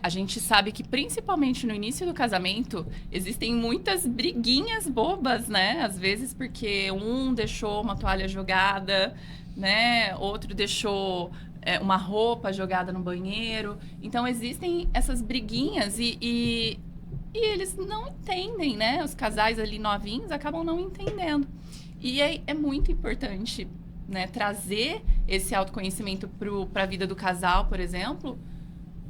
A gente sabe que, principalmente no início do casamento, existem muitas briguinhas bobas, né? Às vezes porque um deixou uma toalha jogada, né? Outro deixou uma roupa jogada no banheiro. Então, existem essas briguinhas e eles não entendem, né? Os casais ali novinhos acabam não entendendo. E é muito importante, né? Trazer esse autoconhecimento para a vida do casal, por exemplo,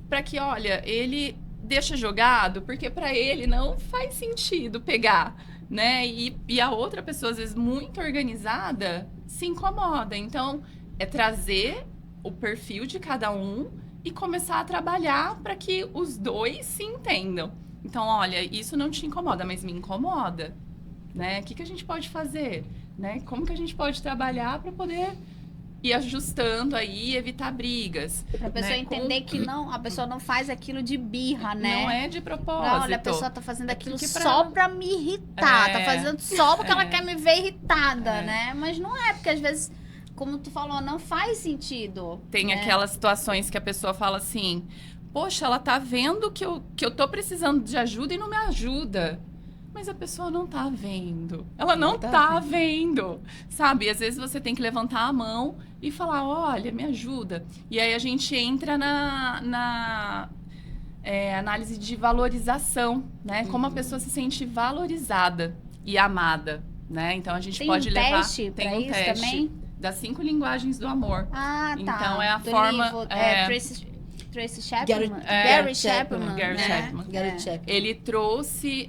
para que, olha, ele deixa jogado, porque para ele não faz sentido pegar, né? E a outra pessoa, às vezes, muito organizada, se incomoda. Então, é trazer o perfil de cada um e começar a trabalhar para que os dois se entendam. Então, olha, isso não te incomoda, mas me incomoda, né? O que a gente pode fazer, né? Como que a gente pode trabalhar para poder ir ajustando aí e evitar brigas. Pra pessoa entender que não, a pessoa não faz aquilo de birra, né? Não é de propósito. Não, olha, a pessoa tá fazendo aquilo só pra me irritar. Tá fazendo só porque ela quer me ver irritada, né? Mas não é, porque às vezes, como tu falou, não faz sentido. Tem aquelas situações que a pessoa fala assim, poxa, ela tá vendo que eu tô precisando de ajuda e não me ajuda. Mas a pessoa não tá vendo. Ela não tá vendo. Sabe? Às vezes você tem que levantar a mão e falar, olha, me ajuda. E aí a gente entra na análise de valorização, né? Como a pessoa se sente valorizada e amada, né? Então a gente pode levar... Tem um teste também? Das 5 linguagens do amor. Ah, tá. Então é a do forma... livro, Tracy Chapman? Gary Chapman. Gary Chapman. Ele trouxe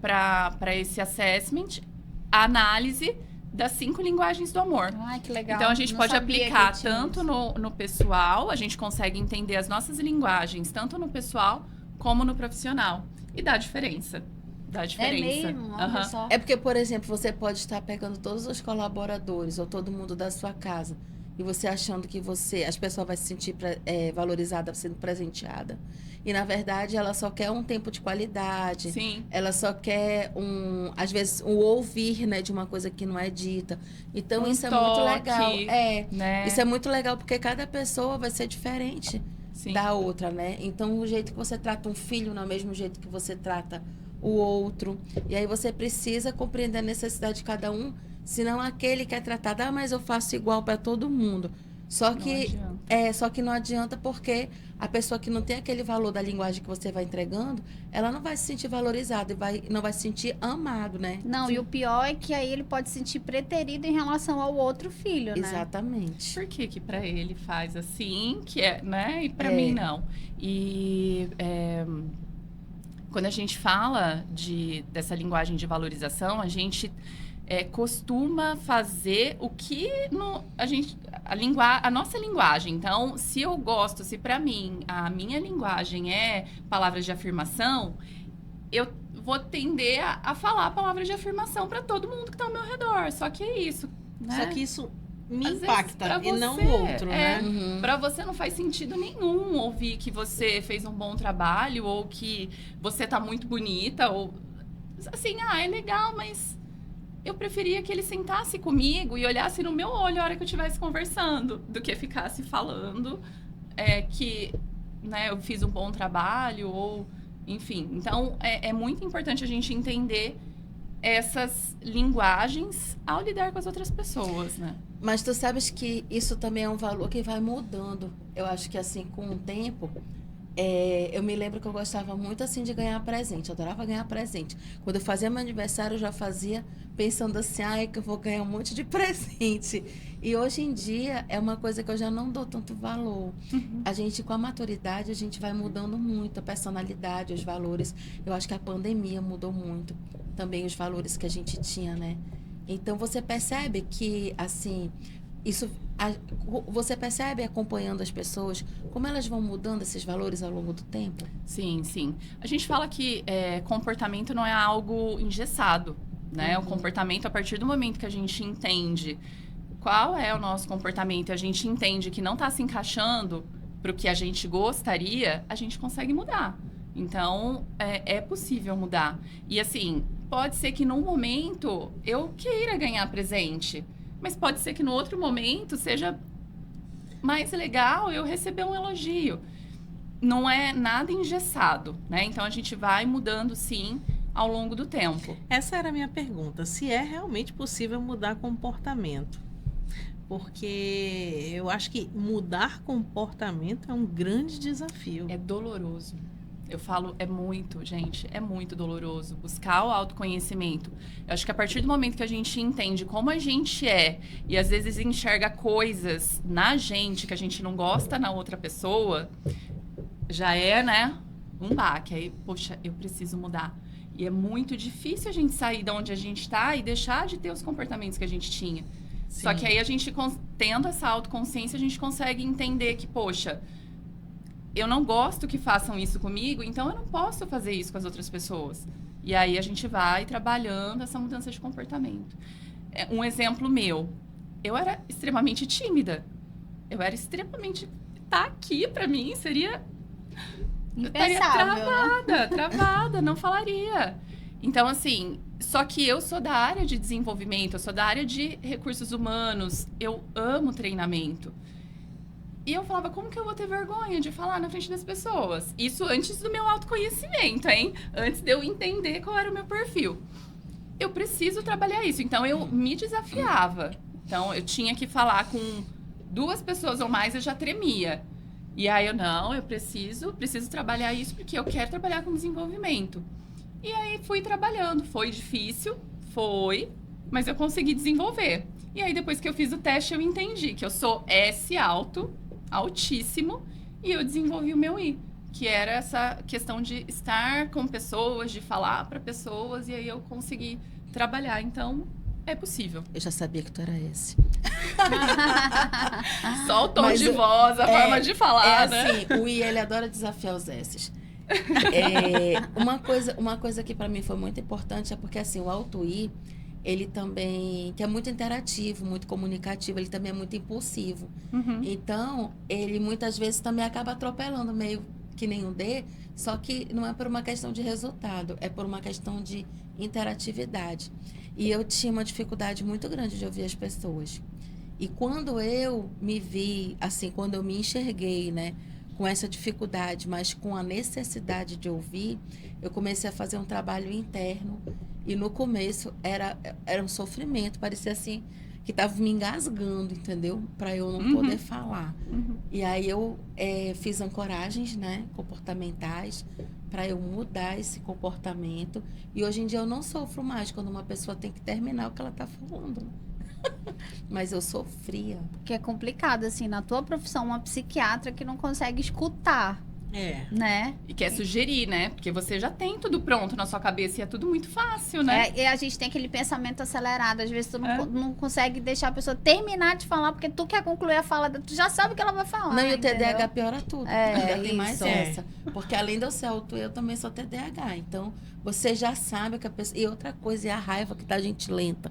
para esse assessment a análise das 5 linguagens do amor. Ai, que legal. Então, a gente pode aplicar tanto no pessoal, a gente consegue entender as nossas linguagens, tanto no pessoal como no profissional. E dá diferença. Dá diferença. É mesmo? Olha só. É porque, por exemplo, você pode estar pegando todos os colaboradores ou todo mundo da sua casa e você achando que as pessoas vão se sentir valorizada, sendo presenteada. E, na verdade, ela só quer um tempo de qualidade. Sim. Ela só quer, às vezes, um ouvir, né, de uma coisa que não é dita. Então, isso é muito legal. Né? Isso é muito legal, porque cada pessoa vai ser diferente da outra, né? Então, o jeito que você trata um filho não é o mesmo jeito que você trata o outro. E aí, você precisa compreender a necessidade de cada um. Senão aquele que é tratado, mas eu faço igual para todo mundo. Só que não adianta porque a pessoa que não tem aquele valor da linguagem que você vai entregando, ela não vai se sentir valorizada e não vai se sentir amado, né? Não, e o pior é que aí ele pode se sentir preterido em relação ao outro filho, né? Exatamente. Por que para ele faz assim, né? E para mim não. E quando a gente fala dessa linguagem de valorização, a gente costuma fazer o que a nossa linguagem. Então, se eu gosto, se para mim a minha linguagem é palavras de afirmação, eu vou tender a falar palavras de afirmação para todo mundo que está ao meu redor. Só que é isso, né? Só que isso me Às impacta vezes, e não o outro, né? Para você não faz sentido nenhum ouvir que você fez um bom trabalho ou que você tá muito bonita ou assim, é legal, mas eu preferia que ele sentasse comigo e olhasse no meu olho a hora que eu estivesse conversando, do que ficasse falando que, né, eu fiz um bom trabalho ou... Enfim, então é muito importante a gente entender essas linguagens ao lidar com as outras pessoas, né? Mas tu sabes que isso também é um valor que vai mudando. Eu acho que assim, com o tempo... eu me lembro que eu gostava muito assim de ganhar presente. Eu adorava ganhar presente. Quando eu fazia meu aniversário, eu já fazia pensando assim, que eu vou ganhar um monte de presente. E hoje em dia é uma coisa que eu já não dou tanto valor. A gente, com a maturidade, a gente vai mudando muito a personalidade, os valores. Eu acho que a pandemia mudou muito também os valores que a gente tinha, né? Então, você percebe que, assim... Você percebe, acompanhando as pessoas, como elas vão mudando esses valores ao longo do tempo? Sim, sim. A gente fala que comportamento não é algo engessado, né? O comportamento, a partir do momento que a gente entende qual é o nosso comportamento e a gente entende que não está se encaixando para o que a gente gostaria, a gente consegue mudar. Então, é possível mudar. E assim, pode ser que num momento eu queira ganhar presente, mas pode ser que no outro momento seja mais legal eu receber um elogio. não é nada engessado, né? Então, a gente vai mudando, sim, ao longo do tempo. Essa era a minha pergunta. Se é realmente possível mudar comportamento. Porque eu acho que mudar comportamento é um grande desafio. É doloroso. Eu falo, gente, é muito doloroso buscar o autoconhecimento. Eu acho que a partir do momento que a gente entende como a gente é e às vezes enxerga coisas na gente que a gente não gosta na outra pessoa, já é, né, um baque. Aí, poxa, eu preciso mudar. E é muito difícil a gente sair de onde a gente tá e deixar de ter os comportamentos que a gente tinha. Sim. Só que aí a gente, tendo essa autoconsciência, a gente consegue entender que, poxa, eu não gosto que façam isso comigo, então eu não posso fazer isso com as outras pessoas. E aí a gente vai trabalhando essa mudança de comportamento. Um exemplo meu, eu era extremamente tímida. Tá aqui pra mim seria... Eu estaria travada, não falaria. Então, assim, só que eu sou da área de desenvolvimento, eu sou da área de recursos humanos, eu amo treinamento. E eu falava, como que eu vou ter vergonha de falar na frente das pessoas? Isso antes do meu autoconhecimento, hein? Antes de eu entender qual era o meu perfil. Eu preciso trabalhar isso. Então, eu me desafiava. Então, eu tinha que falar com 2 pessoas ou mais, eu já tremia. E aí, eu preciso trabalhar isso porque eu quero trabalhar com desenvolvimento. E aí, fui trabalhando. Foi difícil? Foi. Mas eu consegui desenvolver. E aí, depois que eu fiz o teste, eu entendi que eu sou S altíssimo, e eu desenvolvi o meu I, que era essa questão de estar com pessoas, de falar para pessoas, e aí eu consegui trabalhar. Então, é possível. Eu já sabia que tu era esse. Só o tom de voz, a forma de falar, né? Assim, o I, ele adora desafiar os S's. Uma coisa que para mim foi muito importante é porque, assim, o Auto I, ele também, que é muito interativo, muito comunicativo, ele também é muito impulsivo. Uhum. Então, ele muitas vezes também acaba atropelando, meio que nem um D, só que não é por uma questão de resultado, é por uma questão de interatividade. E eu tinha uma dificuldade muito grande de ouvir as pessoas. E quando eu me vi, assim, quando eu me enxerguei, né, com essa dificuldade, mas com a necessidade de ouvir, eu comecei a fazer um trabalho interno. E no começo era um sofrimento, parecia assim que estava me engasgando, entendeu? Para eu não poder falar. Uhum. E aí eu fiz ancoragens, né, comportamentais, para eu mudar esse comportamento. E hoje em dia eu não sofro mais quando uma pessoa tem que terminar o que ela está falando. Mas eu sofria. Porque é complicado, assim, na tua profissão, uma psiquiatra que não consegue escutar, né? E quer sugerir, né? Porque você já tem tudo pronto na sua cabeça e é tudo muito fácil, né? E a gente tem aquele pensamento acelerado. Às vezes tu não consegue deixar a pessoa terminar de falar, porque tu quer concluir a fala, tu já sabe o que ela vai falar. Não, e o entendeu? TDAH piora tudo. Ainda tem mais isso. essa. Porque além de eu ser auto, eu também sou TDAH. Então, você já sabe que a pessoa... E outra coisa é a raiva que tá gente lenta.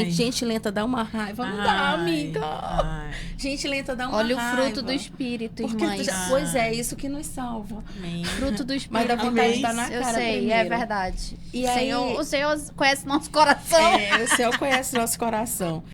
Gente lenta dá uma raiva. Não dá, amiga. Gente lenta dá uma raiva. Olha o fruto do espírito, irmãs. Pois é, isso que nos salva. Amém. Fruto do espírito. Mas dá vontade de dar na Eu cara sei, primeiro. é verdade. E aí, O Senhor conhece nosso coração. o Senhor conhece nosso coração.